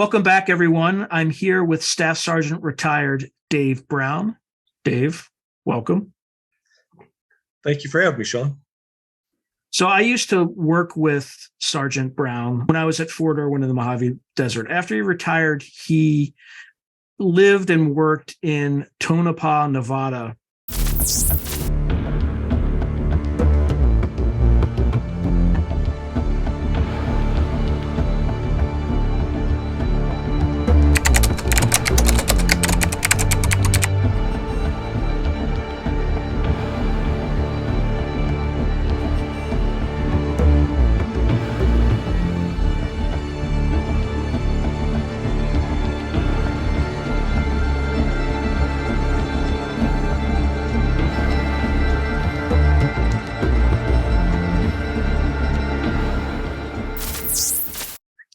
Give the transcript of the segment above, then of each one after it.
Welcome back, everyone. I'm here with Staff Sergeant Retired Dave Brown. Dave, welcome. Thank you for having me, Sean. So I used to work with Sergeant Brown when I was at Fort Irwin in the Mojave Desert. After he retired, he lived and worked in Tonopah, Nevada.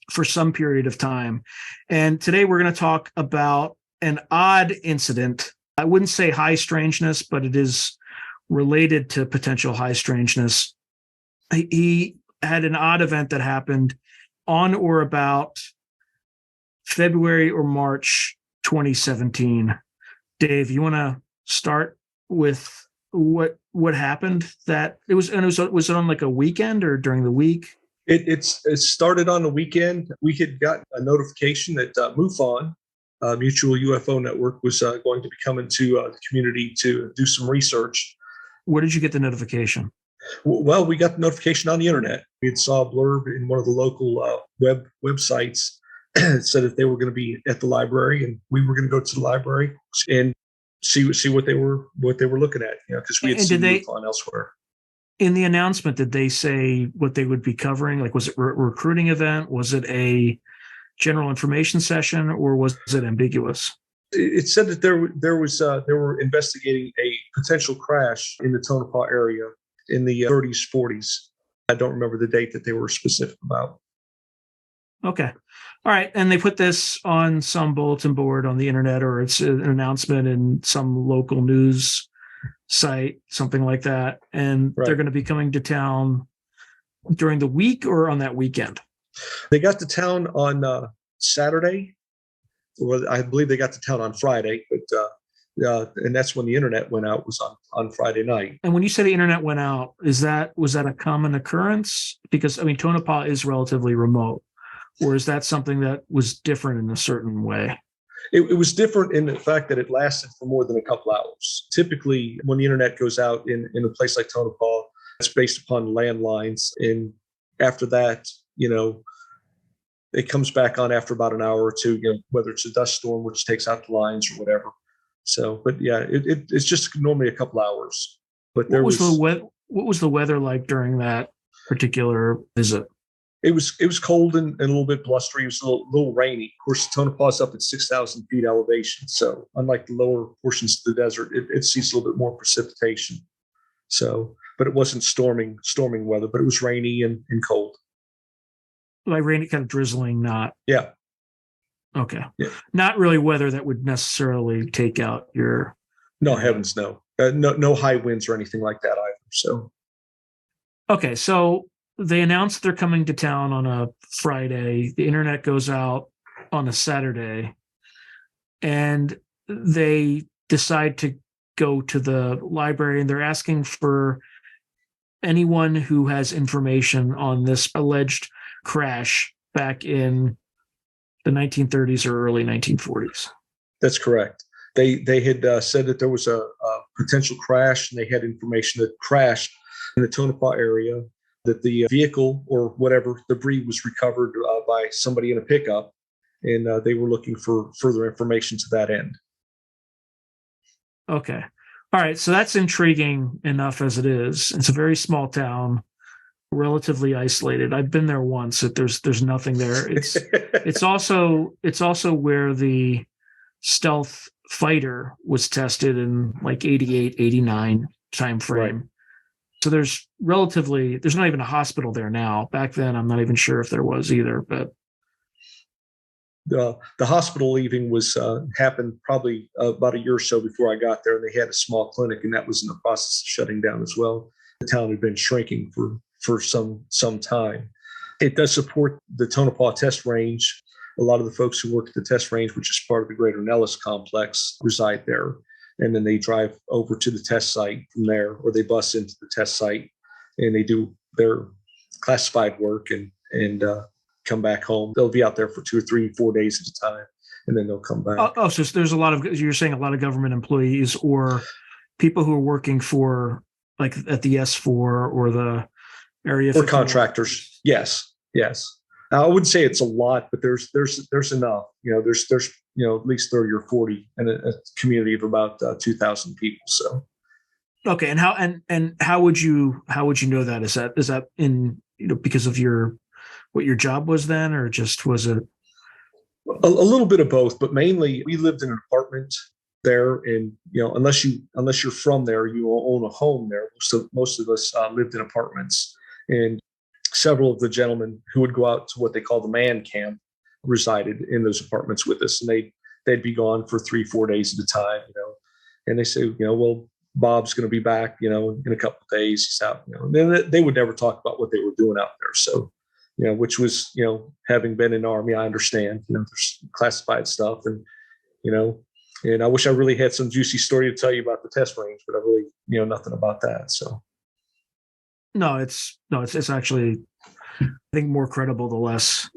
For some period of time. And today we're going to talk about an odd incident. I wouldn't say high strangeness, but it is related to potential high strangeness. He had an odd event that happened on or about February or March 2017. Dave, you want to start with what happened? That it was it on like a weekend or during the week? It started on the weekend. We had got a notification that MUFON, Mutual UFO Network, was going to be coming to the community to do some research. Where did you get the notification? Well, we got the notification on the internet. We had saw a blurb in one of the local websites that said that they were going to be at the library, and we were going to go to the library and see what they were looking at. Because we had seen MUFON elsewhere. In the announcement, did they say what they would be covering? Like, was it a recruiting event? Was it a general information session, or was it ambiguous? It said that they were investigating a potential crash in the Tonopah area in the 30s, 40s. I don't remember the date that they were specific about. Okay. All right. And they put this on some bulletin board on the internet, or it's an announcement in some local news site, something like that, and right. They're going to be coming to town during the week or on that weekend? They got to town on Saturday. Well, I believe they got to town on Friday, but and that's when the internet went out, was on Friday night. And when you say the internet went out, was that a common occurrence? Because I mean, Tonopah is relatively remote, or is that something that was different in a certain way? It was different in the fact that it lasted for more than a couple hours. Typically, when the internet goes out in a place like Tonopah, it's based upon landlines. And after that, it comes back on after about an hour or two, whether it's a dust storm, which takes out the lines or whatever. So, but yeah, it's just normally a couple hours. But what was the weather like during that particular visit? It was cold and a little bit blustery. It was a little rainy. Of course, Tonopah is up at 6,000 feet elevation. So unlike the lower portions of the desert, it sees a little bit more precipitation. So, but it wasn't storming weather, but it was rainy and cold. Like rainy, kind of drizzling, not. Yeah. Okay. Yeah. Not really weather that would necessarily take out your. No, heavens, no. No high winds or anything like that either. So. Okay. So they announced they're coming to town on a Friday. The internet goes out on a Saturday, and they decide to go to the library, and they're asking for anyone who has information on this alleged crash back in the 1930s or early 1940s. That's correct. They had said that there was a potential crash, and they had information that crashed in the Tonopah area, that the vehicle or whatever debris was recovered by somebody in a pickup, and they were looking for further information to that end. Okay. All right. So that's intriguing enough as it is. It's a very small town, relatively isolated. I've been there once. There's nothing there. It's also where the stealth fighter was tested in like 88, 89 time frame. Right. So there's not even a hospital there now. Back then, I'm not even sure if there was either. But the hospital leaving was happened probably about a year or so before I got there, and they had a small clinic, and that was in the process of shutting down as well. The town had been shrinking for some time. It does support the Tonopah test range, A lot of the folks who work at the test range, which is part of the Greater Nellis complex, reside there. And then they drive over to the test site from there, or they bus into the test site and they do their classified work and come back home. They'll be out there for 2 or 3, 4 days at a time, and then they'll come back. So there's a lot of, you're saying a lot of government employees or people who are working for, like at the S4 or the area. Or contractors. Yes. I wouldn't say it's a lot, but there's enough. There's at least 30 or 40 in a community of about 2,000 people. So. Okay. And how would you know that? Is that in, because of what your job was then, or just was it? A little bit of both, but mainly we lived in an apartment there, and unless you're from there, you own a home there. So most of us lived in apartments, and several of the gentlemen who would go out to what they call the man camp resided in those apartments with us, and they'd be gone for 3-4 days at a time, and they say, well, Bob's going to be back, in a couple of days. He's out, and they would never talk about what they were doing out there. So, which was, having been in the Army, I understand, there's classified stuff, and, and I wish I really had some juicy story to tell you about the test range, but I really, nothing about that. So. No, it's actually, I think, more credible the less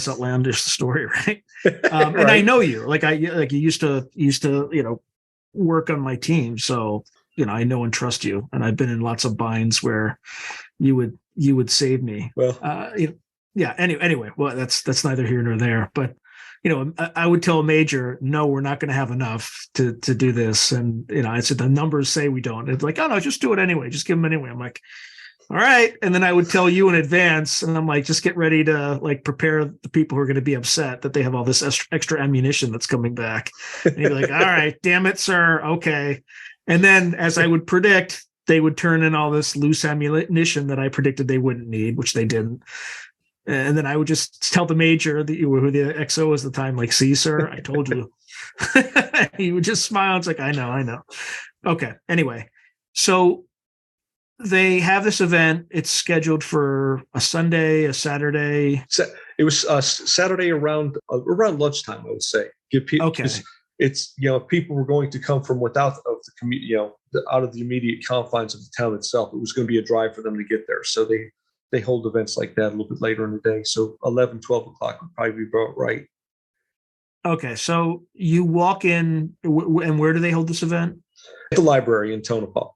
outlandish the story, right? Right. And I know you, you used to work on my team, so I know and trust you, and I've been in lots of binds where you would save me. Well, yeah. Anyway, well, that's neither here nor there, but I would tell a major, no, we're not going to have enough to do this, and I said the numbers say we don't. It's like, oh no, just do it anyway, just give them anyway. I'm like, all right. And then I would tell you in advance, and I'm like, just get ready to prepare the people who are going to be upset that they have all this extra ammunition that's coming back. And you'd be like, all right, damn it, sir. Okay. And then, as I would predict, they would turn in all this loose ammunition that I predicted they wouldn't need, which they didn't. And then I would just tell the major who the XO was at the time, like, see, sir, I told you. He would just smile. It's like, I know. Okay. Anyway, so they have this event. It's scheduled for a Sunday, a Saturday. It was Saturday around lunchtime, I would say. Okay. It's people were going to come from out of the community, out of the immediate confines of the town itself. It was going to be a drive for them to get there. So they hold events like that a little bit later in the day. So 11, 12 o'clock would probably be about right. Okay. So you walk in, and where do they hold this event? At the library in Tonopah.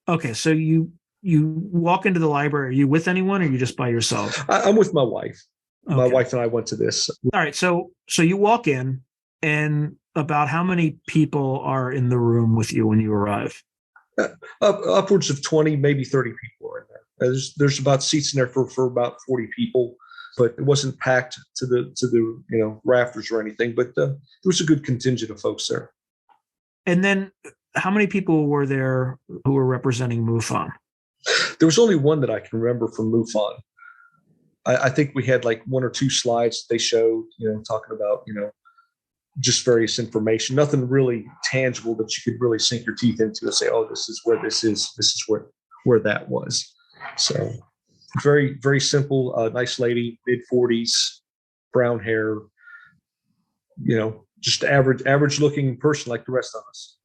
Okay. So you walk into the library. Are you with anyone, or are you just by yourself? I'm with my wife. Okay. My wife and I went to this. All right. So you walk in, and about how many people are in the room with you when you arrive? Upwards of 20, maybe 30 people are in there. There's about seats in there for about 40 people, but it wasn't packed to the rafters or anything. But there was a good contingent of folks there. And then, how many people were there who were representing MUFON? There was only one that I can remember from MUFON. I think we had like 1 or 2 slides they showed, talking about, just various information, nothing really tangible that you could really sink your teeth into and say, oh, this is where this is where that was. So very, very simple, nice lady, mid-40s, brown hair, just average looking person like the rest of us.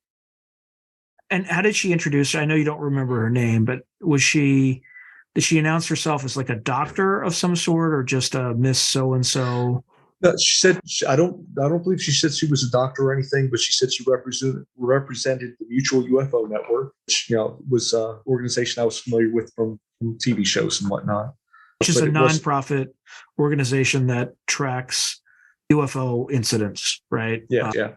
And how did she introduce her? I know you don't remember her name, but did she announce herself as like a doctor of some sort, or just a Miss So-and-so? She said, I don't believe she said she was a doctor or anything, but she said she represented the Mutual UFO Network, which, was an organization I was familiar with from TV shows and whatnot. Which is a nonprofit organization that tracks UFO incidents, right? Yeah.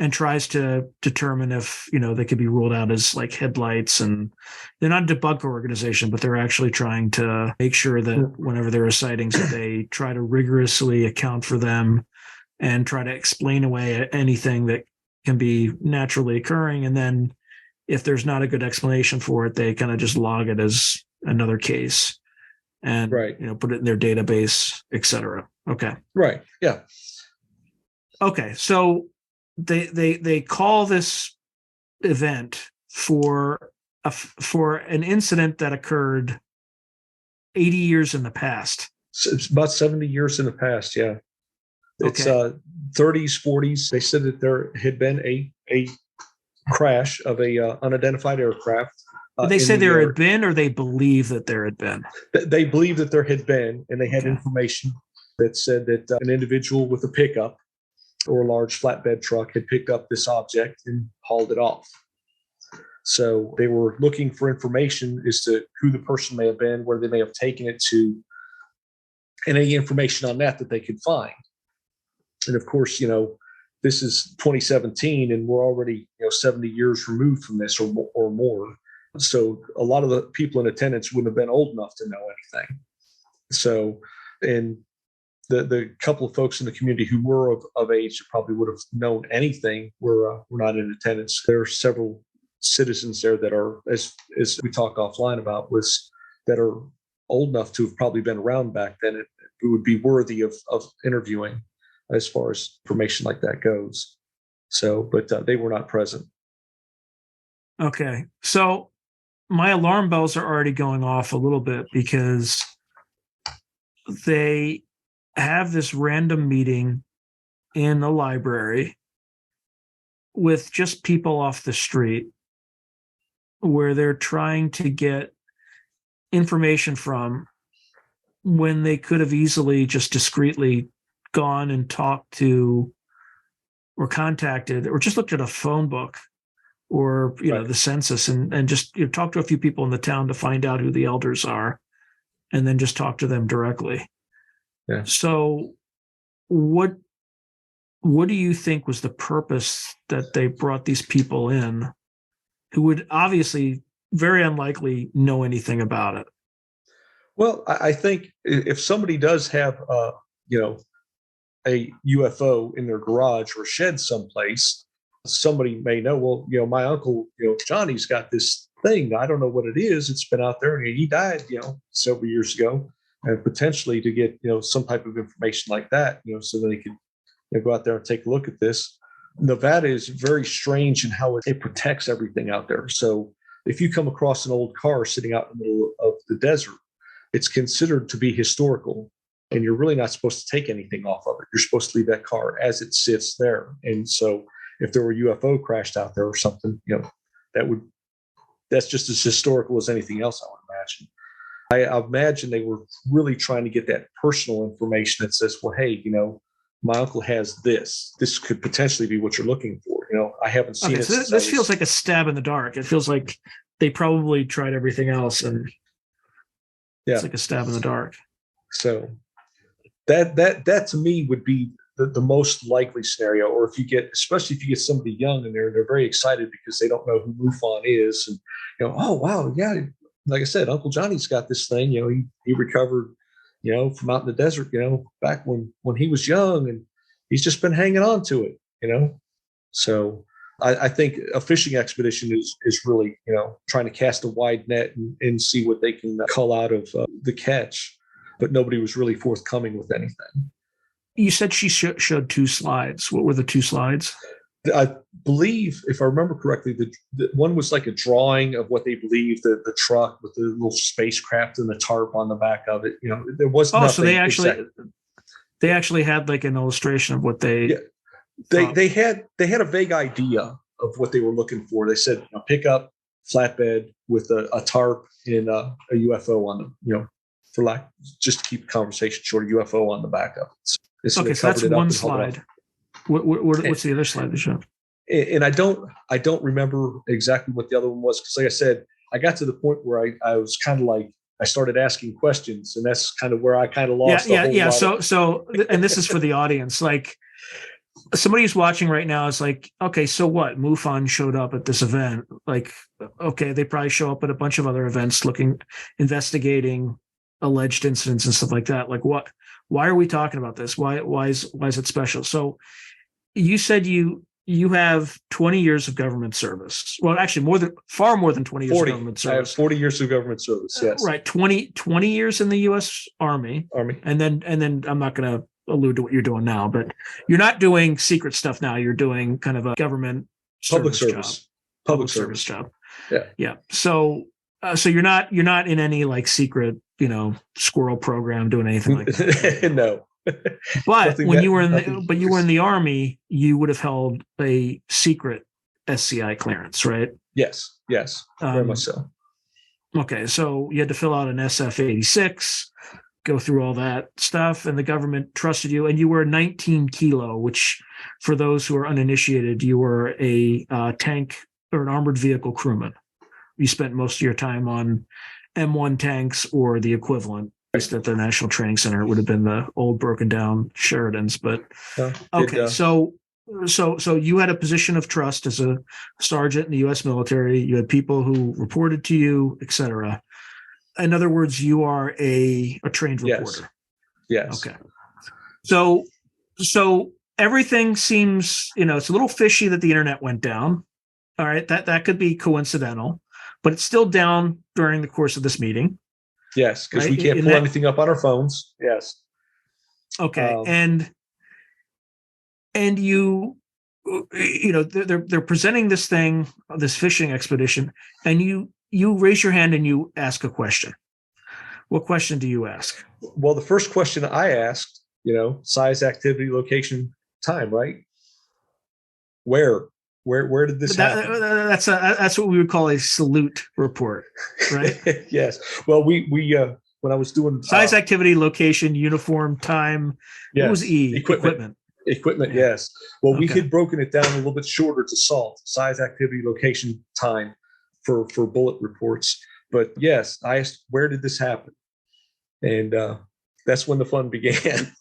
And tries to determine if, they could be ruled out as like headlights. And they're not a debunker organization, but they're actually trying to make sure that whenever there are sightings, that they try to rigorously account for them and try to explain away anything that can be naturally occurring. And then if there's not a good explanation for it, they kind of just log it as another case and, put it in their database, et cetera. Okay. Right. Yeah. Okay. So they call this event for an incident that occurred 80 years in the past. It's about 70 years in the past. Yeah. It's Okay. 30s, 40s. They said that there had been a crash of a unidentified aircraft. Did they in say the there air. had been, or they believe that there had been? They believe that there had been, and they had Okay. information that said that an individual with a pickup or a large flatbed truck had picked up this object and hauled it off. So they were looking for information as to who the person may have been, where they may have taken it to, and any information on that they could find. And of course, this is 2017, and we're already 70 years removed from this or more. So a lot of the people in attendance wouldn't have been old enough to know anything. So, and the couple of folks in the community who were of age that probably would have known anything were not in attendance. There are several citizens there that are, as we talk offline about, that are old enough to have probably been around back then. It would be worthy of interviewing as far as information like that goes. So, but they were not present. Okay. So my alarm bells are already going off a little bit because they have this random meeting in the library with just people off the street where they're trying to get information from when they could have easily just discreetly gone and talked to or contacted or just looked at a phone book or Right. the census and just talk to a few people in the town to find out who the elders are and then just talk to them directly. Yeah. So what do you think was the purpose that they brought these people in who would obviously very unlikely know anything about it? Well, I think if somebody does have a UFO in their garage or shed someplace, somebody may know, well, my uncle, Johnny's got this thing. I don't know what it is. It's been out there and he died, several years ago. And potentially to get, some type of information like that, so that they could go out there and take a look at this. Nevada is very strange in how it protects everything out there. So if you come across an old car sitting out in the middle of the desert, it's considered to be historical. And you're really not supposed to take anything off of it. You're supposed to leave that car as it sits there. And so if there were UFO crashed out there or something, that's just as historical as anything else, I would imagine. I imagine they were really trying to get that personal information that says, well, hey, my uncle has this. This could potentially be what you're looking for. I haven't seen it. So this feels like a stab in the dark. It feels like they probably tried everything else, and it's like a stab in the dark. So that to me would be the most likely scenario. Or especially if you get somebody young and they're very excited because they don't know who MUFON is, and oh wow, yeah. Like I said, Uncle Johnny's got this thing. He recovered, from out in the desert, back when he was young, and he's just been hanging on to it, So I think a fishing expedition is really, trying to cast a wide net and see what they can cull out of the catch, but nobody was really forthcoming with anything. You said she showed 2 slides. What were the 2 slides? I believe, if I remember correctly, the one was like a drawing of what they believe the truck with the little spacecraft and the tarp on the back of it. There was nothing. So they actually had like an illustration of what they. Yeah. They had a vague idea of what they were looking for. They said pickup flatbed with a tarp and a UFO on them. For just to keep the conversation short, a UFO on the back of it. So that's one slide. What's the other slide they showed? And I don't remember exactly what the other one was, because like I said, I got to the point where I was kind of like, I started asking questions, and that's kind of where I kind of lost. Yeah. So, and this is for the audience. Like, somebody who's watching right now is like, okay, so what? MUFON showed up at this event. Like, okay, they probably show up at a bunch of other events, investigating alleged incidents and stuff like that. Like, what? Why are we talking about this? Why is it special? So, you said you have 20 years of government service. Well, actually, far more than 20 years of government service. I have 40 years of government service. Yes. Right. 20 years in the U.S. Army. And then I'm not going to allude to what you're doing now, but you're not doing secret stuff now. You're doing kind of a government public service job. Yeah. So you're not in any like secret, squirrel program doing anything like that. No. But when you were in nothing. the Army, you would have held a secret SCI clearance, right? Yes, very much so. Okay, so you had to fill out an SF-86, go through all that stuff, and the government trusted you, and you were 19 kilo, which, for those who are uninitiated, you were a tank or an armored vehicle crewman. You spent most of your time on M1 tanks or the equivalent. Based at the National Training Center, it would have been the old broken down Sheridans. But okay, so you had a position of trust as a sergeant in the U.S. military. You had people who reported to you, etc. In other words, you are a trained reporter. Yes. Okay. So everything seems, it's a little fishy that the internet went down. All right, that could be coincidental, but it's still down during the course of this meeting. Yes, because we can't pull anything up on our phones. Yes. Okay, and they're presenting this thing, this fishing expedition, and you raise your hand and you ask a question. What question do you ask? Well, the first question I asked, size, activity, location, time, right? Where did this happen? That's what we would call a salute report, right? Yes. Well, we when I was doing size, activity, location, uniform, time. Yes. What was E? Equipment. Yeah. Yes. Well, we had broken it down a little bit shorter to SALT: size, activity, location, time, for bullet reports. But yes, I asked, where did this happen? And that's when the fun began.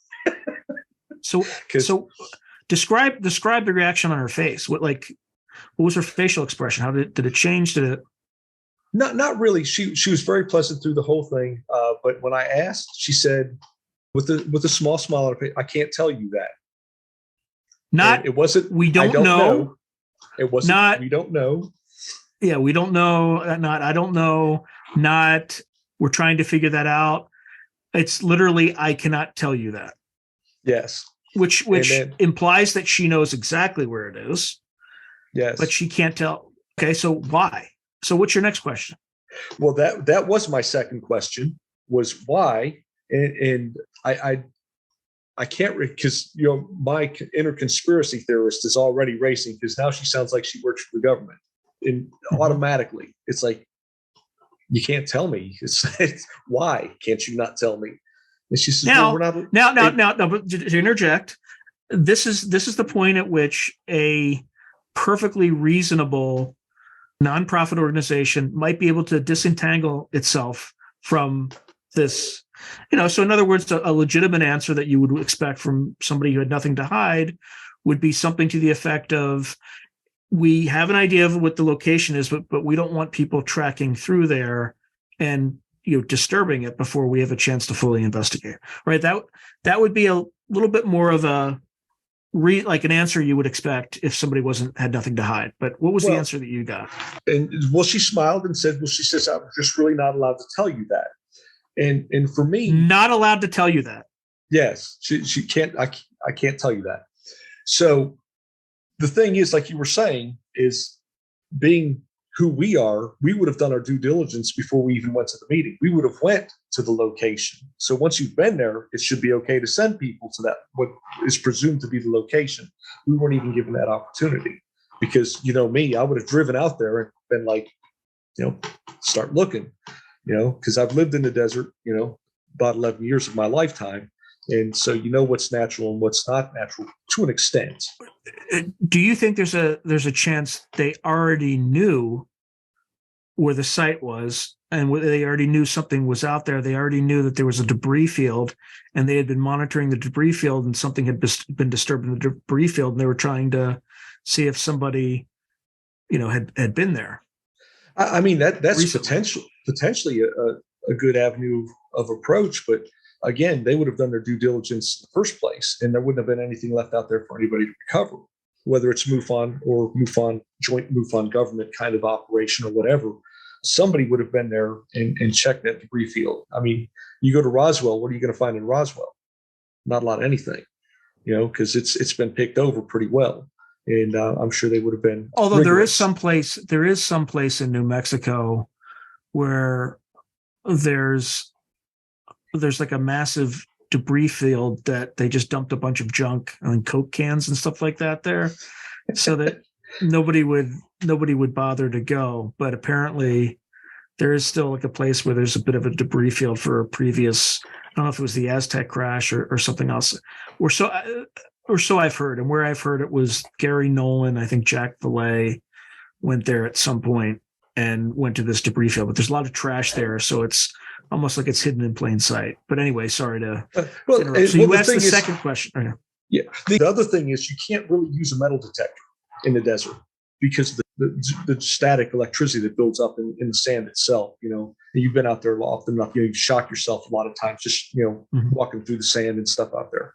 So describe the reaction on her face. What was her facial expression? How did it change? Did it? Not really. She was very pleasant through the whole thing. But when I asked, she said, with a small smile on her face, "I can't tell you that." Not. And it wasn't. We don't know. It wasn't. Not. We don't know. Yeah, we don't know. Not. I don't know. Not. We're trying to figure that out. It's literally, I cannot tell you that. Yes. Which implies that she knows exactly where it is. Yes. But she can't tell. Okay, so why? So what's your next question? Well, that was my second question, was why, and I can't, because my inner conspiracy theorist is already racing, because now she sounds like she works for the government, and automatically it's like, you can't tell me. It's why can't you not tell me? And she says, now, we're not. Now, but to interject, this is the point at which a perfectly reasonable nonprofit organization might be able to disentangle itself from this. So in other words, a legitimate answer that you would expect from somebody who had nothing to hide would be something to the effect of, we have an idea of what the location is, but we don't want people tracking through there and disturbing it before we have a chance to fully investigate. Right? That would be a little bit more of a like an answer you would expect if somebody had nothing to hide. But what was the answer that you got? And she smiled and said, she says, I'm just really not allowed to tell you that. And for me, not allowed to tell you that. Yes, she can't. I can't tell you that. So the thing is, like you were saying, is being who we are, we would have done our due diligence before we even went to the meeting. We would have went to the location. So once you've been there, it should be okay to send people to that, what is presumed to be the location. We weren't even given that opportunity, because me, I would have driven out there and been like, start looking, because I've lived in the desert, about 11 years of my lifetime. And so what's natural and what's not natural to an extent. Do you think there's a chance they already knew where the site was, and they already knew something was out there? They already knew that there was a debris field, and they had been monitoring the debris field, and something had been disturbed in the debris field, and they were trying to see if somebody, had been there. I mean, that's potentially a good avenue of approach, but again, they would have done their due diligence in the first place, and there wouldn't have been anything left out there for anybody to recover, whether it's MUFON or MUFON, joint MUFON government kind of operation or whatever. Somebody would have been there and checked that debris field. I mean, you go to Roswell, what are you going to find in Roswell? Not a lot of anything, because it's been picked over pretty well. And I'm sure they would have been. Although there is some place in New Mexico where there's like a massive debris field that they just dumped a bunch of junk and Coke cans and stuff like that there, so that nobody would bother to go. But apparently there is still like a place where there's a bit of a debris field for a previous, I don't know if it was the Aztec crash or something else, or so I've heard. And where I've heard it was Gary Nolan, I think Jack Valet went there at some point and went to this debris field, but there's a lot of trash there, so it's almost like it's hidden in plain sight. But anyway, sorry to interrupt. So you asked the second question. Yeah. The other thing is you can't really use a metal detector in the desert because of the static electricity that builds up in the sand itself. And you've been out there often enough. You shock yourself a lot of times just walking through the sand and stuff out there.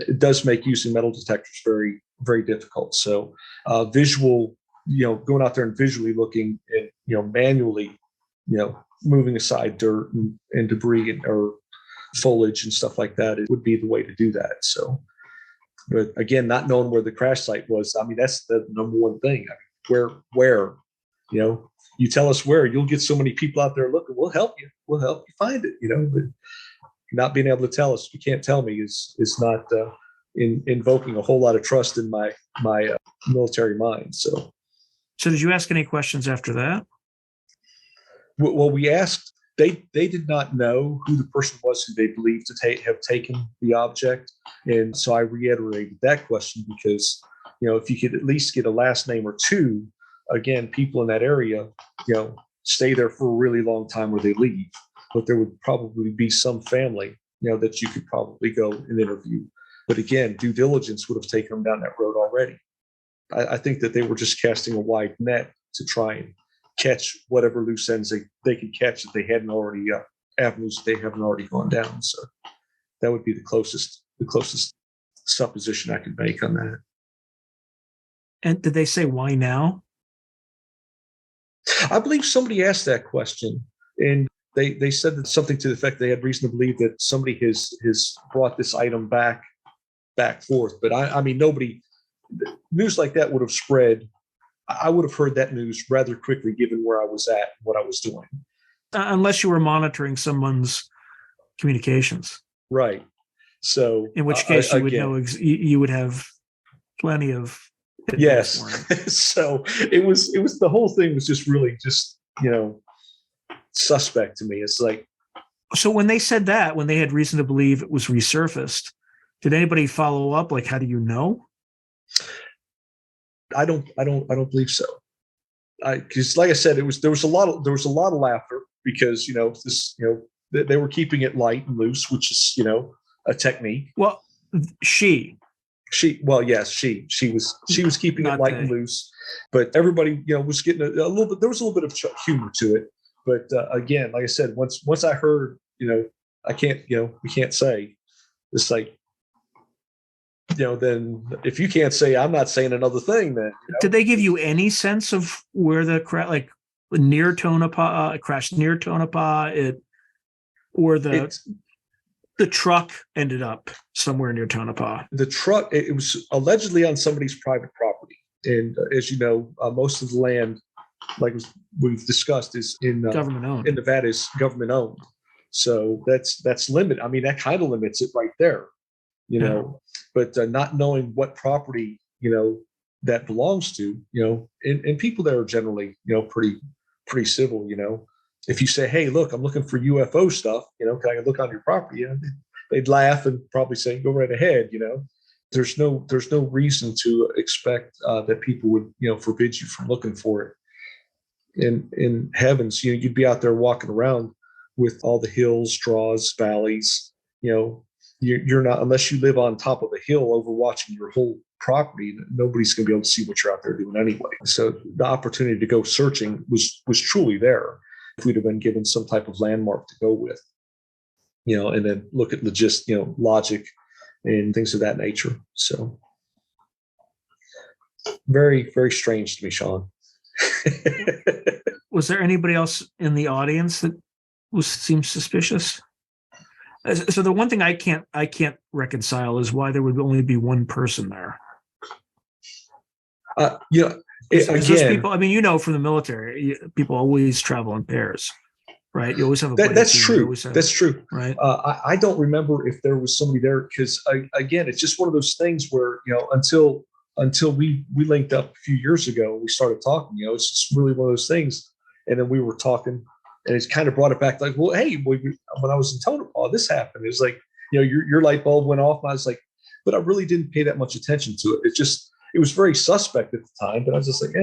It does make using metal detectors very, very difficult. So visual, going out there and visually looking and manually, moving aside dirt and debris or foliage and stuff like that, it would be the way to do that. So, but again, not knowing where the crash site was, that's the number one thing. Where, you tell us where, you'll get so many people out there looking, we'll help you find it, but not being able to tell us, you can't tell me is not invoking a whole lot of trust in my military mind. So did you ask any questions after that? Well, we asked, they did not know who the person was who they believed to have taken the object. And so I reiterated that question because, if you could at least get a last name or two, again, people in that area, stay there for a really long time or they leave. But there would probably be some family, that you could probably go and interview. But again, due diligence would have taken them down that road already. I think that they were just casting a wide net to try and catch whatever loose ends they could catch that they hadn't already avenues they haven't already gone down. So that would be the closest supposition I could make on that. And did they say why now? I believe somebody asked that question, and they said that something to the effect they had reason to believe that somebody has brought this item back forth. But I mean, nobody, news like that would have spread. I would have heard that news rather quickly given where I was at, what I was doing. Unless you were monitoring someone's communications. Right. So in which case you would know, you would have plenty of. Yes. So it was the whole thing was just really just, suspect to me. It's like. So when they said that, when they had reason to believe it was resurfaced, did anybody follow up? Like, how do you know? I don't believe so. Because like I said, there was a lot of laughter because, they were keeping it light and loose, which is, a technique. Well, she was keeping it light and loose, but everybody, was getting a little bit, there was a little bit of humor to it. But again, like I said, once I heard, I can't, we can't say, it's like, then if you can't say, I'm not saying another thing, then. Did they give you any sense of where the crash, like near Tonopah, crashed near Tonopah, or the truck ended up somewhere near Tonopah? The truck, it was allegedly on somebody's private property. And as you know, most of the land, like we've discussed, is in government owned. In Nevada is government owned. So that's limit. I mean, that kind of limits it right there, but not knowing what property, that belongs to, and people there are generally, pretty civil, If you say, hey, look, I'm looking for UFO stuff, can I look on your property? They'd laugh and probably say, go right ahead. There's no reason to expect that people would, forbid you from looking for it. In heavens, you'd be out there walking around with all the hills, draws, valleys, you're not, unless you live on top of a hill overwatching your whole property, nobody's going to be able to see what you're out there doing anyway. So the opportunity to go searching was truly there. If we'd have been given some type of landmark to go with, and then look at logic and things of that nature. So very, very strange to me, Sean. Was there anybody else in the audience that seemed suspicious? So the one thing I can't reconcile is why there would only be one person there. Again, people, from the military, people always travel in pairs. right? You always have a That's team. true. That's true. Right. I don't remember if there was somebody there because again, it's just one of those things where until we linked up a few years ago, we started talking. It's just really one of those things. And then we were talking, and it's kind of brought it back. Like, well, hey, when I was in Tonopah, this happened. It was like your light bulb went off, and I was like, but I really didn't pay that much attention to it. It was very suspect at the time, but I was just like,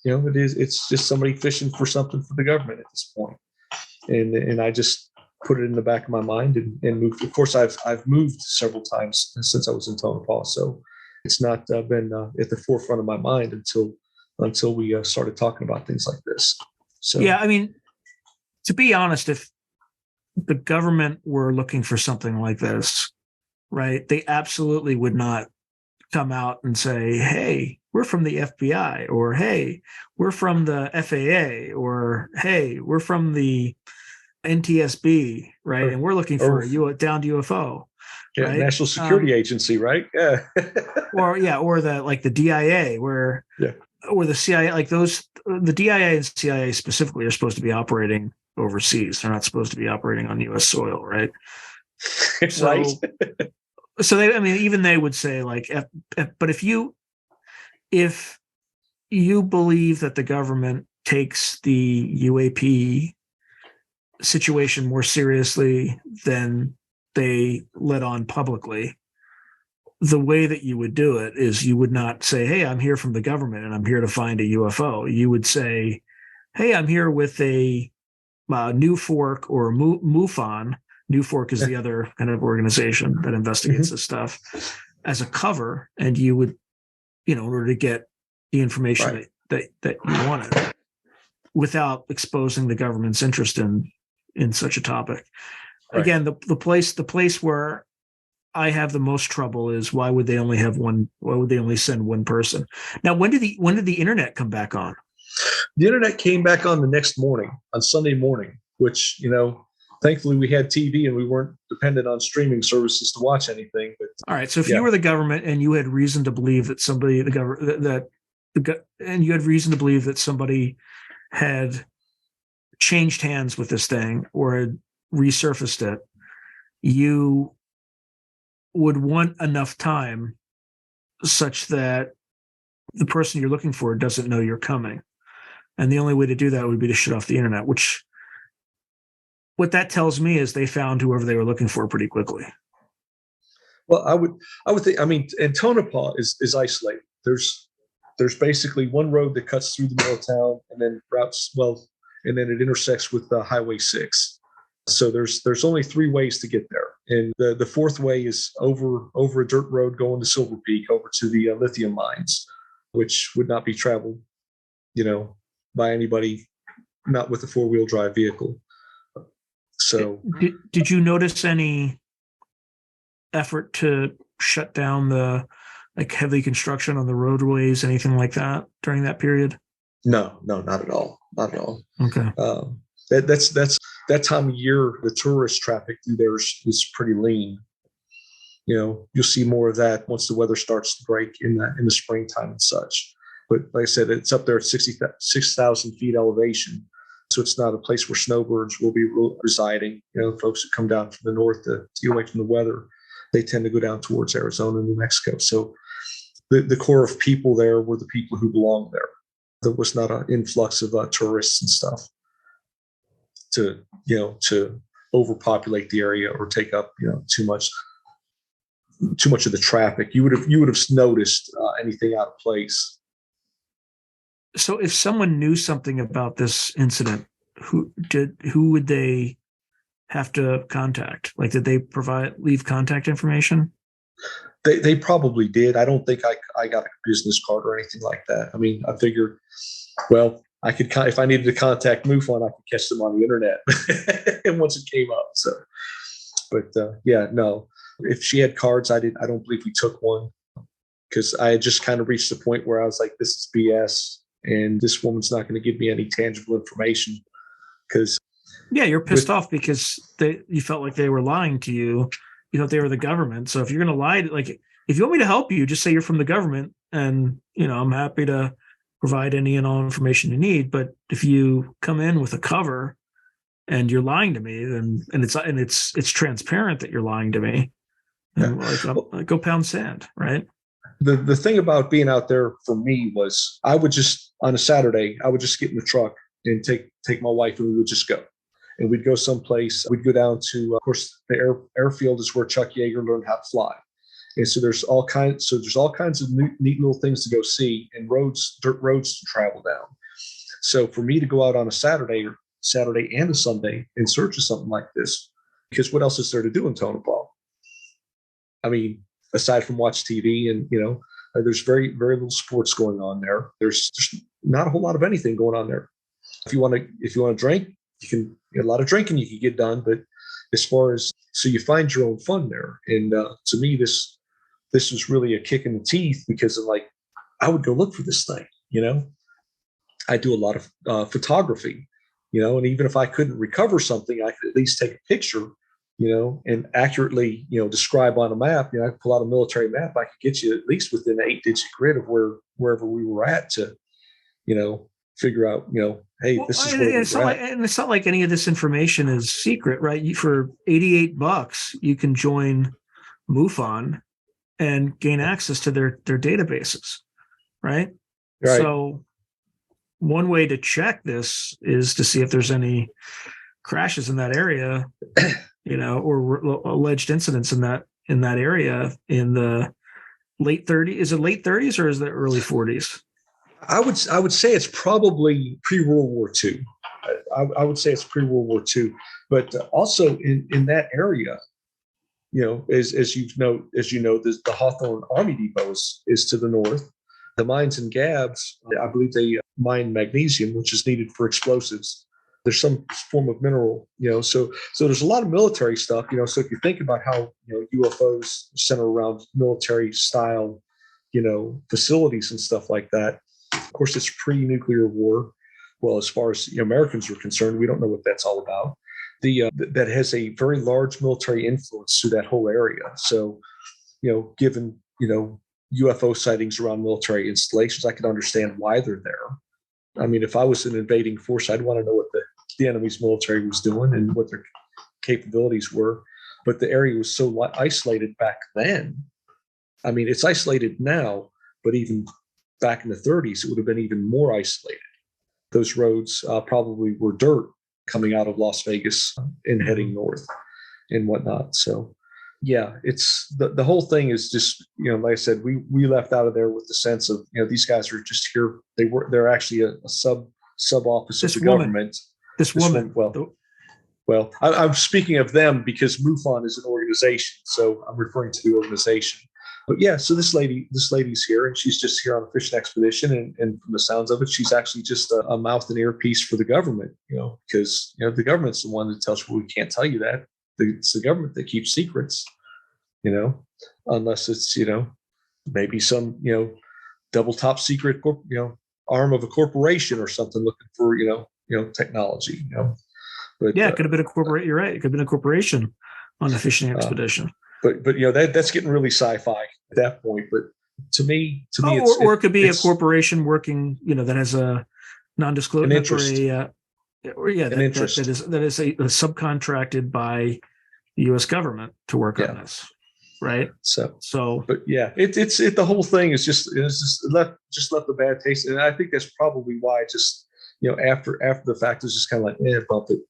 it's just somebody fishing for something for the government at this point. And I just put it in the back of my mind and moved. Of course, I've moved several times since I was in Tonopah, so it's not been at the forefront of my mind until we started talking about things like this. So yeah, I mean, to be honest, if the government were looking for something like this, right, they absolutely would not come out and say, "Hey, we're from the FBI," or "Hey, we're from the FAA," or "Hey, we're from the NTSB," right? And we're looking for a downed UFO. Yeah, right? National Security Agency, right? Yeah. or the DIA, or the CIA, like those, the DIA and CIA specifically are supposed to be operating overseas. They're not supposed to be operating on U.S. soil, right? So, right. So even they would say like, but if you believe that the government takes the UAP situation more seriously than they let on publicly, the way that you would do it is you would not say, "Hey, I'm here from the government and I'm here to find a UFO." You would say, "Hey, I'm here with a New Fork or MUFON." New Fork is the other kind of organization that investigates this stuff, as a cover, and you would, in order to get the information that you wanted, without exposing the government's interest in such a topic. Right. Again, the place where I have the most trouble is why would they only send one person? Now, when did the internet come back on? The internet came back on the next morning, on Sunday morning, which, thankfully we had TV and we weren't dependent on streaming services to watch anything. But all right, so if you were the government and you had reason to believe that somebody had changed hands with this thing or had resurfaced it, you would want enough time such that the person you're looking for doesn't know you're coming. And the only way to do that would be to shut off the internet, which what that tells me is they found whoever they were looking for pretty quickly. Well, I would think, and Tonopah is isolated. There's basically one road that cuts through the middle of town and then and then it intersects with Highway 6. So there's only 3 ways to get there. And the fourth way is over a dirt road going to Silver Peak, over to the lithium mines, which would not be traveled, by anybody, not with a 4-wheel drive vehicle. So did you notice any effort to shut down the heavy construction on the roadways, anything like that during that period? No, not at all. Not at all. Okay. That's that time of year, the tourist traffic through there is pretty lean. You'll see more of that once the weather starts to break in the springtime and such. But like I said, it's up there at 6,000 feet elevation. So it's not a place where snowbirds will be residing. Folks that come down from the north to get away from the weather, they tend to go down towards Arizona and New Mexico. So the core of people there were the people who belonged there. There was not an influx of tourists and stuff to overpopulate the area or take up too much of the traffic. You would have noticed anything out of place. So if someone knew something about this incident, who would they have to contact? Like, did they leave contact information? They probably did. I don't think I got a business card or anything like that. I figured, well, I could, if I needed to contact MUFON, I could catch them on the internet. And once it came up, so, but no. If she had cards, I don't believe we took one, because I had just kind of reached the point where I was like, this is BS. And this woman's not going to give me any tangible information, because you're pissed off because you felt like they were lying to you. You thought they were the government. So if you're going to lie, if you want me to help you, just say you're from the government, and I'm happy to provide any and all information you need. But if you come in with a cover and you're lying to me, then and it's transparent that you're lying to me, and like go pound sand, right? The thing about being out there for me was I would just on a Saturday I would just get in the truck and take my wife and we would just go. And we'd go someplace. We'd go down to, of course, the airfield is where Chuck Yeager learned how to fly. And so there's all kinds of neat little things to go see and dirt roads to travel down. So for me to go out on a Saturday and a Sunday in search of something like this, because what else is there to do in Tonopah? I mean, aside from watch TV and, there's very, very little sports going on there. There's just not a whole lot of anything going on there. If you want to drink, you can, a lot of drinking you can get done, but as far as, so you find your own fun there. And to me, this was really a kick in the teeth because of like, I would go look for this thing, I do a lot of photography, and even if I couldn't recover something, I could at least take a picture, and accurately, describe on a map. I could pull out a military map. I could get you at least within an 8-digit grid of wherever we were at to, figure out, hey, this is where it's not like any of this information is secret, right? For $88, you can join MUFON and gain access to their databases, right? So one way to check this is to see if there's any crashes in that area, or alleged incidents in that area in the late 30s. Is it late 30s or is it early 40s? I would say it's probably pre-World War II. I would say it's pre-World War II, but also in that area, as you know, the Hawthorne Army Depot is to the north. The mines and Gabs, I believe they mine magnesium, which is needed for explosives. There's some form of mineral, so there's a lot of military stuff, so if you think about how, UFOs center around military style, facilities and stuff like that. Of course, it's pre-nuclear war. Well, as far as Americans are concerned, we don't know what that's all about. That has a very large military influence through that whole area. So, given, UFO sightings around military installations, I can understand why they're there. I mean, if I was an invading force, I'd want to know what the enemy's military was doing and what their capabilities were. But the area was so isolated back then. I mean, it's isolated now, but even back in the 30s, it would have been even more isolated. Those roads probably were dirt coming out of Las Vegas and heading north and whatnot. So, yeah, it's the whole thing is just, like I said, we left out of there with the sense of, these guys are just here. They're actually a sub office of the government. This woman. Well, I'm speaking of them because MUFON is an organization, so I'm referring to the organization. But yeah, so this lady's here, and she's just here on a fishing expedition, and from the sounds of it, she's actually just a mouth and earpiece for the government, because the government's the one that tells you we can't tell you that. It's the government that keeps secrets, unless it's maybe some double top secret arm of a corporation or something looking for technology. But yeah, it could have been a corporation. You're right. It could have been a corporation on a fishing expedition. But that's getting really sci-fi at that point. But to me, or it could be a corporation working, that has a non-disclosure interest, that is a subcontracted by the U.S. government to work on this, right? So, but yeah, it's the whole thing is just left the bad taste, and I think that's probably why after the fact it's just kind of like bump it,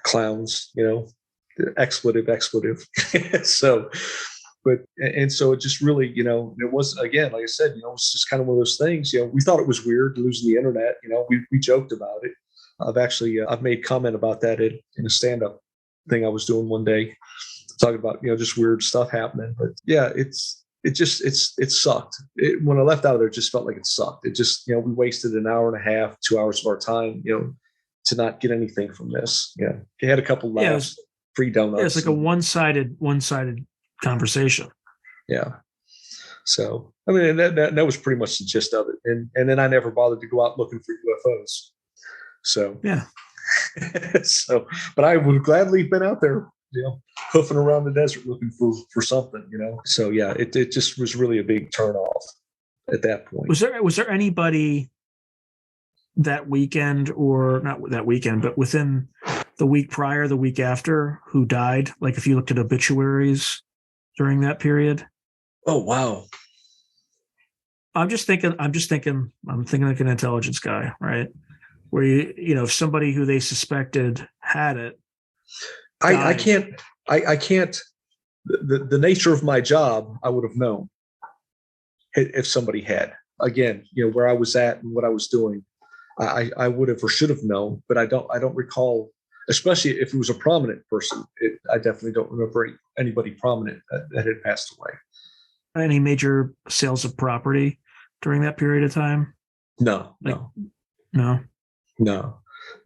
clowns, expletive. So, so it just really, it was, again, like I said, it was just kind of one of those things, we thought it was weird losing the internet, we joked about it. I've made comment about that in a stand-up thing I was doing one day, talking about, just weird stuff happening. But yeah, it sucked. When I left out of there, it just felt like it sucked. It just, we wasted an hour and a half, 2 hours of our time, to not get anything from this. Yeah. They had a couple laughs. Free donuts. Yeah, it's like a one-sided conversation. Yeah. So, I mean, that was pretty much the gist of it. And then I never bothered to go out looking for UFOs. So, yeah. But I would gladly have been out there, hoofing around the desert looking for something, So, yeah, it just was really a big turn off at that point. Was there anybody that weekend, or not that weekend, but within the week prior, the week after, who died. Like if you looked at obituaries during that period. Oh, wow. I'm thinking like an intelligence guy, right? Where if somebody who they suspected had it. I can't, the nature of my job, I would have known if somebody had. Again, where I was at and what I was doing, I would have or should have known, but I don't recall, especially if it was a prominent person. I definitely don't remember anybody prominent that had passed away. Any major sales of property during that period of time? No.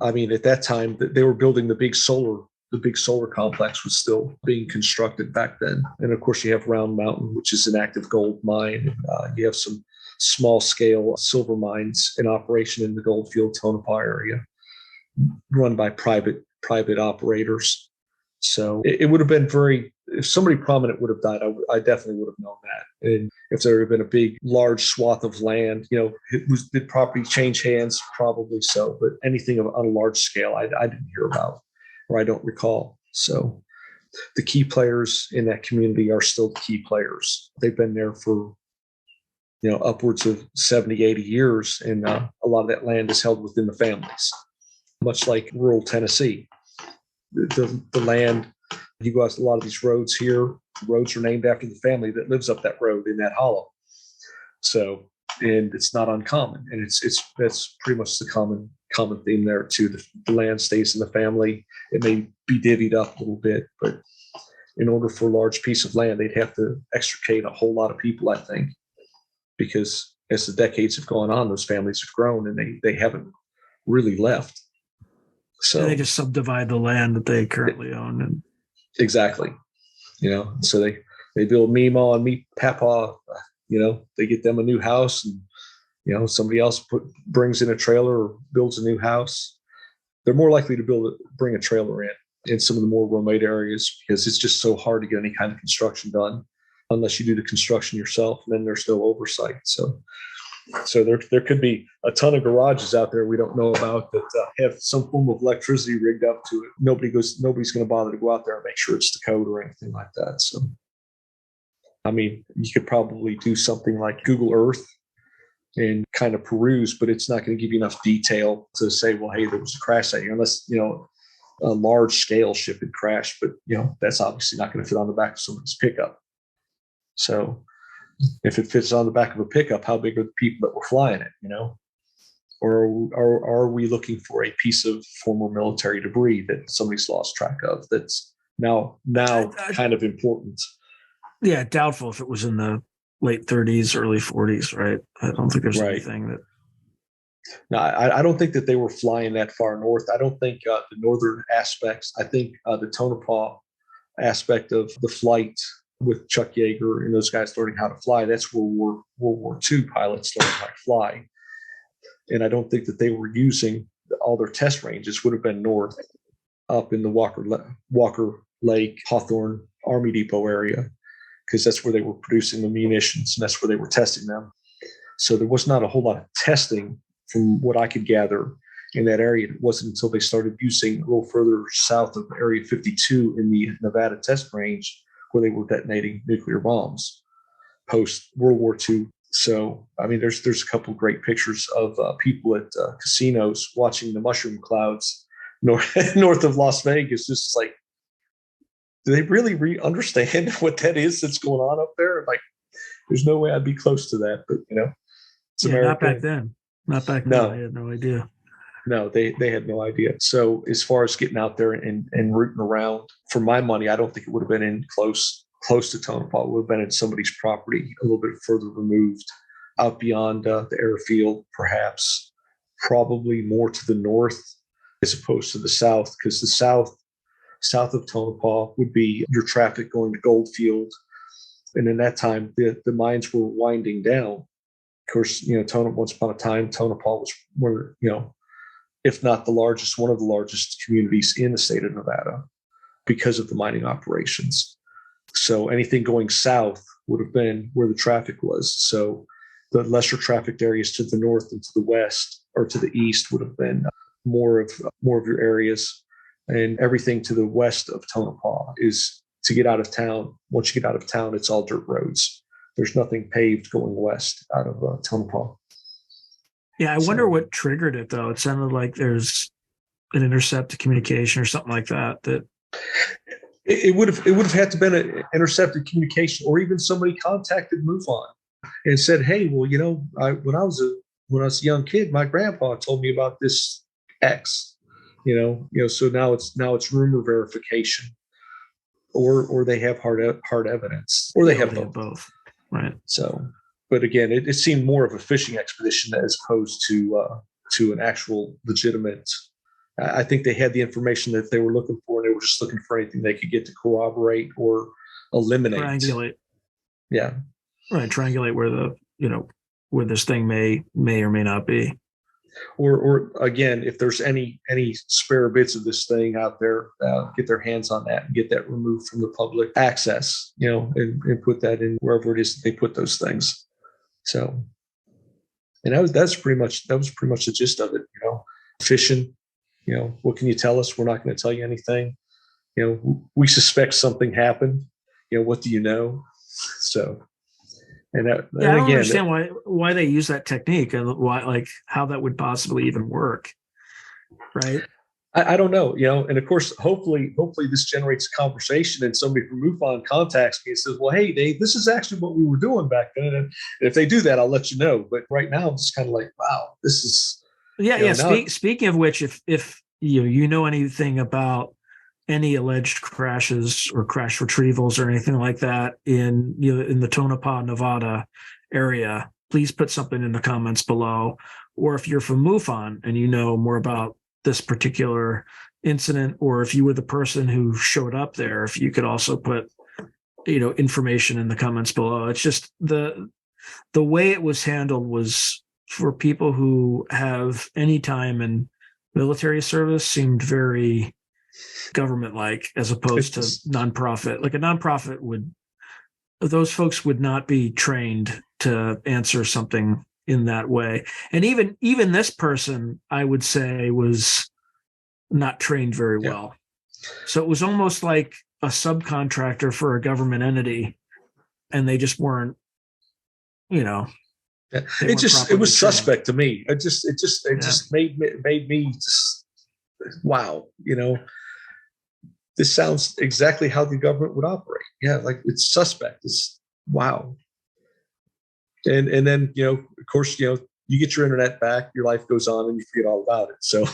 I mean, at that time, they were building the big solar complex was still being constructed back then. And of course, you have Round Mountain, which is an active gold mine. You have some small scale silver mines in operation in the Goldfield Tonopah area, run by private operators. So it would have been if somebody prominent would have died, I definitely would have known that. And if there had been a big, large swath of land, did property change hands? Probably so. But anything on a large scale, I didn't hear about, or I don't recall. So the key players in that community are still the key players. They've been there for, upwards of 70, 80 years. And a lot of that land is held within the families, much like rural Tennessee. The land, you go out a lot of these roads here, roads are named after the family that lives up that road in that hollow. So, and it's not uncommon. And that's pretty much the common theme there too. The land stays in the family. It may be divvied up a little bit, but in order for a large piece of land, they'd have to extricate a whole lot of people, I think, because as the decades have gone on, those families have grown and they haven't really left. So they just subdivide the land that they currently own. And exactly. So they build Meemaw and Meet Papa, they get them a new house and, somebody else brings in a trailer or builds a new house. They're more likely to bring a trailer in some of the more remote areas because it's just so hard to get any kind of construction done unless you do the construction yourself, and then there's no oversight. So there could be a ton of garages out there we don't know about that have some form of electricity rigged up to it. Nobody's going to bother to go out there and make sure it's the code or anything like that. So, I mean, you could probably do something like Google Earth and kind of peruse, but it's not going to give you enough detail to say, well, hey, there was a crash site here, unless, a large scale ship had crashed. But, that's obviously not going to fit on the back of somebody's pickup. So if it fits on the back of a pickup, how big are the people that were flying it, Or are we looking for a piece of former military debris that somebody's lost track of that's now kind of important? Yeah, doubtful if it was in the late 30s, early 40s, right? I don't think there's anything that... No, I don't think that they were flying that far north. I don't think the northern aspects, I think the Tonopah aspect of the flight with Chuck Yeager and those guys learning how to fly, that's World War II pilots learning how to fly. And I don't think that they were using all their test ranges would have been north up in the Walker Lake, Hawthorne Army Depot area, because that's where they were producing the munitions and that's where they were testing them. So there was not a whole lot of testing from what I could gather in that area. It wasn't until they started using a little further south of Area 52 in the Nevada test range where they were detonating nuclear bombs post World War II. So, I mean, there's a couple of great pictures of people at casinos watching the mushroom clouds north of Las Vegas. Just like, do they really understand what that is that's going on up there? Like, there's no way I'd be close to that, but it's America. Not back then. Not back then. I had no idea. No, they had no idea. So as far as getting out there and rooting around, for my money, I don't think it would have been in close to Tonopah. It would have been in somebody's property a little bit further removed, out beyond the airfield, perhaps, probably more to the north as opposed to the south, because the south of Tonopah would be your traffic going to Goldfield. And in that time, the mines were winding down. Of course, once upon a time, Tonopah was one of, if not the largest, one of the largest communities in the state of Nevada because of the mining operations. So anything going south would have been where the traffic was. So the lesser trafficked areas to the north and to the west or to the east would have been more of your areas. and everything to the west of Tonopah is to get out of town. Once you get out of town, it's all dirt roads. There's nothing paved going west out of Tonopah. Yeah, I wonder what triggered it, though. It sounded like there's an intercepted communication or something like that. That it would have had to been an intercepted communication, or even somebody contacted MUFON and said, "Hey, well, when I was a young kid, my grandpa told me about this X." So now it's rumor verification, or they have hard evidence, or they have both. Right. So, but again, it seemed more of a fishing expedition as opposed to an actual legitimate. I think they had the information that they were looking for, and they were just looking for anything they could get to corroborate or eliminate. Triangulate. Yeah. Right. Triangulate where this thing may or may not be. Or again, if there's any spare bits of this thing out there, get their hands on that and get that removed from the public access, and put that in wherever it is that they put those things. So, and that was pretty much the gist of it. Fishing. What can you tell us? We're not going to tell you anything. We suspect something happened. What do you know? So. And I don't understand why they use that technique and why, how that would possibly even work, right? I don't know, and of course, hopefully this generates a conversation, and somebody from MUFON contacts me and says, "Well, hey, Dave, this is actually what we were doing back then." And if they do that, I'll let you know. But right now, I'm just kind of like, wow, this is Speaking of which, if you know anything about any alleged crashes or crash retrievals or anything like that in the Tonopah, Nevada area, please put something in the comments below. Or if you're from MUFON and you know more about this particular incident, or if you were the person who showed up there, if you could also put information in the comments below. It's just the way it was handled was, for people who have any time in military service, seemed very government-like, as opposed to nonprofit. Like a nonprofit those folks would not be trained to answer something in that way. And even this person, I would say, was not trained very well. So it was almost like a subcontractor for a government entity, and they just weren't, it was suspect to me. It just made me just, wow, this sounds exactly how the government would operate. Yeah, like it's suspect. It's wow. And then of course you get your internet back, your life goes on, and you forget all about it. So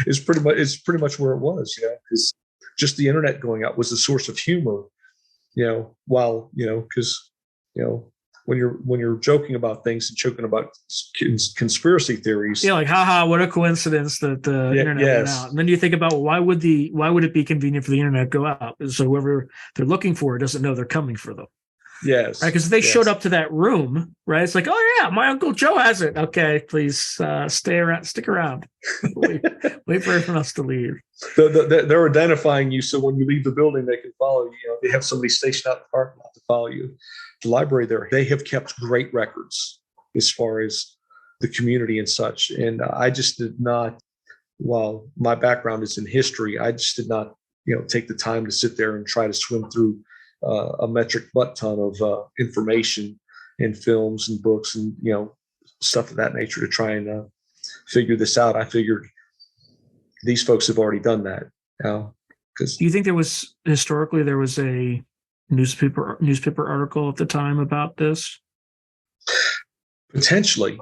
it's pretty much where it was. Because just the internet going out was a source of humor. While because when you're joking about things and joking about conspiracy theories. Yeah, like, haha, what a coincidence that the internet went out. And then you think about, why would it be convenient for the internet to go out? So whoever they're looking for doesn't know they're coming for them. Yes. Right? Because if they showed up to that room, right? It's like, oh yeah, my Uncle Joe has it. Okay, please stick around. wait for everyone else to leave. They're identifying you, so when you leave the building, they can follow you. They have somebody stationed out in the parking lot to follow you. The library there, they have kept great records as far as the community and such. And I just did not, while my background is in history, I just did not, take the time to sit there and try to swim through a metric butt ton of information and films and books and, stuff of that nature to try and figure this out. I figured these folks have already done that. Because do you think there was a newspaper article at the time about this? Potentially.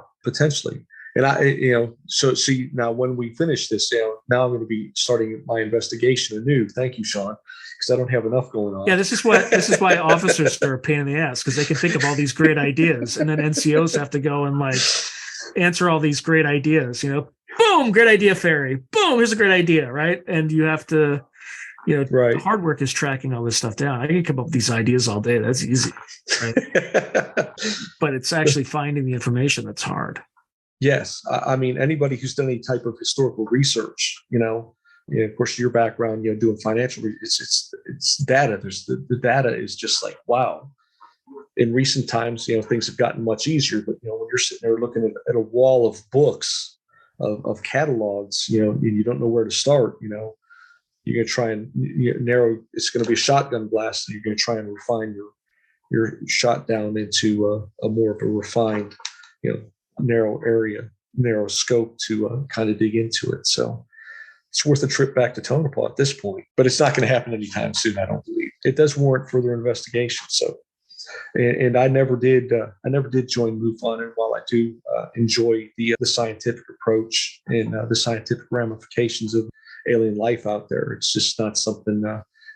And so see, now when we finish this, now I'm going to be starting my investigation anew. Thank you, Sean, because I don't have enough going on. Yeah, this is why officers are a pain in the ass, because they can think of all these great ideas, and then NCOs have to go and answer all these great ideas. Boom, great idea, Ferry. Boom, here's a great idea, right? And you have to. Right. Hard work is tracking all this stuff down. I can come up with these ideas all day. That's easy. Right? But it's actually finding the information that's hard. Yes. I mean, anybody who's done any type of historical research, of course, your background, doing financial, it's data. There's the data is just like, wow. In recent times, things have gotten much easier, but when you're sitting there looking at a wall of books of catalogs, and you don't know where to start. You're going to try and narrow. It's going to be a shotgun blast, and you're going to try and refine your shot down into a more of a refined, narrow area, narrow scope to kind of dig into it. So it's worth a trip back to Tonopah at this point, but it's not going to happen anytime soon, I don't believe. It does warrant further investigation. So, and I never did join MUFON, and while I do enjoy the scientific approach and the scientific ramifications of alien life out there, it's just not something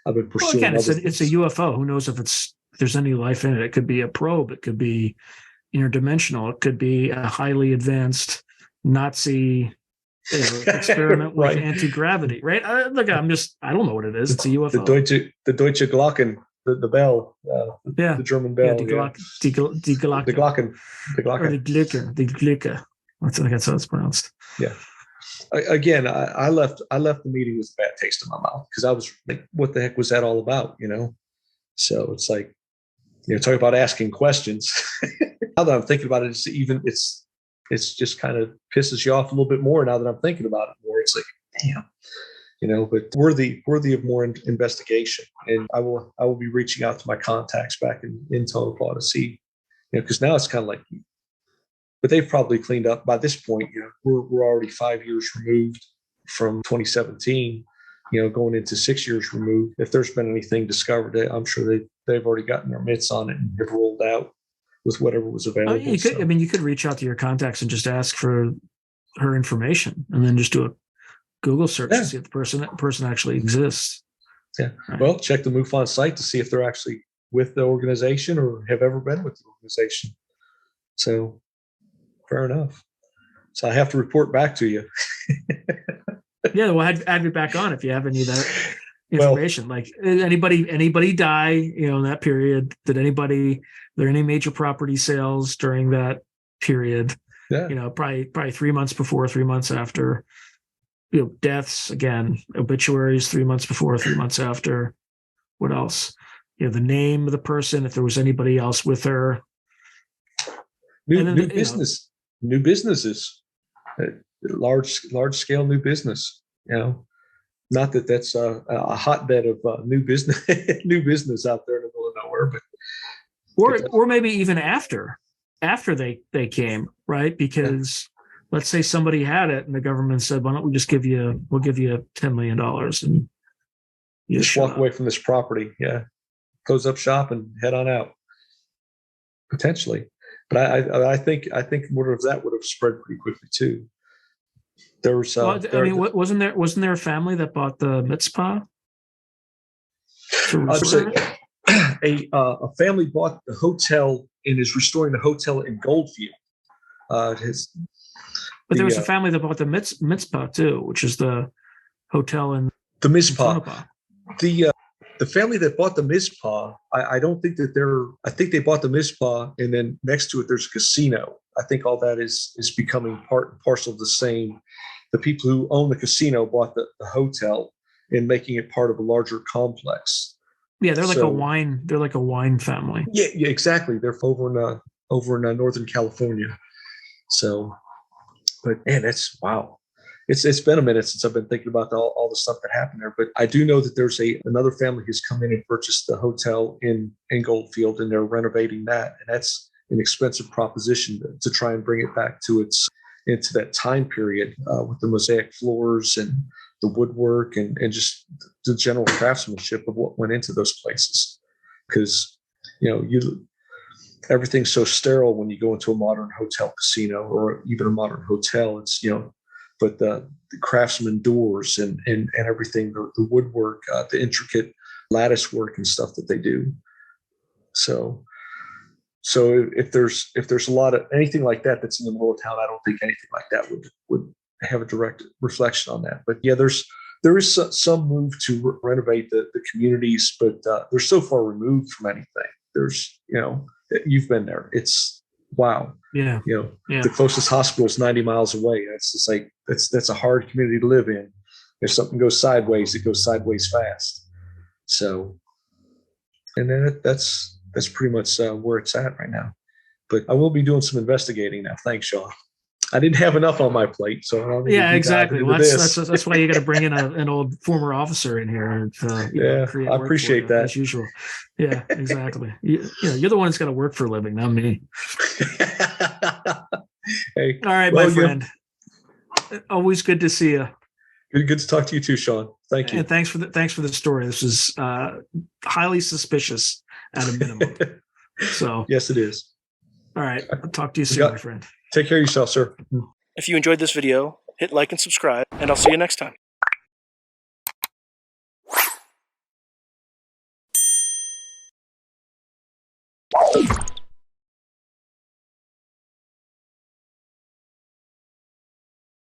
I've been pursuing. Well, again, it's a UFO. Who knows if there's any life in it? It could be a probe. It could be interdimensional. It could be a highly advanced Nazi experiment with anti-gravity, right? I don't know what it is. It's a UFO. The Deutsche Glocken, the bell, the German bell. Die Glocken. Or the Glücke. That's how it's pronounced. Yeah. Again, I left the meeting with a bad taste in my mouth because I was like, what the heck was that all about? So it's like, talk about asking questions. Now that I'm thinking about it, it's just kind of pisses you off a little bit more now that I'm thinking about it more. It's like, damn, but worthy of more investigation. And I will be reaching out to my contacts back in Tonopah to see, because now it's kind of like, but they've probably cleaned up by this point. We're already 5 years removed from 2017, going into 6 years removed. If there's been anything discovered, I'm sure they've already gotten their mitts on it and have rolled out with whatever was available. You could reach out to your contacts and just ask for her information, and then just do a Google search to see if the person actually exists. Yeah. Right. Well, check the MUFON site to see if they're actually with the organization or have ever been with the organization. So, fair enough. So I have to report back to you. Yeah, well, add me back on if you have any of that information. Like anybody die, in that period? Did there any major property sales during that period? Yeah. Probably 3 months before, 3 months after. Deaths, again, obituaries 3 months before, 3 months after. What else? The name of the person, if there was anybody else with her. New businesses, large scale new business. Not that that's a hotbed of new business out there in the middle of nowhere, but or maybe even after they came, right? Because let's say somebody had it and the government said, "Why don't we just we'll give you $10 million and you just walk away from this property." Yeah, close up shop and head on out. Potentially. But I think more of that would have spread pretty quickly too. There was, wasn't there a family that bought the Mitzpah? A family bought the hotel and is restoring the hotel in Goldfield. But there was a family that bought the Mitzpah too, which is the hotel in the Mizpah. Tonopah. The family that bought the Mizpah, I don't think that I think they bought the Mizpah, and then next to it there's a casino. I think all that is becoming part and parcel of the same. The people who own the casino bought the hotel and making it part of a larger complex. Yeah, they're like a wine. They're like a wine family. Yeah, exactly. They're over in Northern California. So, but man, that's wow. It's been a minute since I've been thinking about all the stuff that happened there. But I do know that there's another family who's come in and purchased the hotel in Goldfield, and they're renovating that, and that's an expensive proposition to try and bring it back to into that time period with the mosaic floors and the woodwork and just the general craftsmanship of what went into those places. Because everything's so sterile when you go into a modern hotel casino or even a modern hotel. It's but the craftsman doors and everything, the woodwork, the intricate lattice work and stuff that they do. So if there's a lot of anything like that that's in the middle of town, I don't think anything like that would have a direct reflection on that. But yeah, there is some move to renovate the communities, but they're so far removed from anything. There's you've been there. It's wow. Yeah. The closest hospital is 90 miles away. That's just like that's a hard community to live in. If something goes sideways, it goes sideways fast. So, and then that's pretty much where it's at right now. But I will be doing some investigating now. Thanks, Sean. I didn't have enough on my plate, so I don't need Yeah, to exactly. dive Well, into this. that's why you got to bring in an old former officer in here to Yeah, create I work appreciate for you, that. as usual. Yeah, exactly. You're the one that's got to work for a living, not me. Hey, All right, well, my friend. Always good to see you. Good to talk to you too, Sean. Thank you. And thanks for the story. This is highly suspicious at a minimum. So yes, it is. all right, I'll talk to you soon, my friend. Take care of yourself, sir. If you enjoyed this video, hit like and subscribe, and I'll see you next time.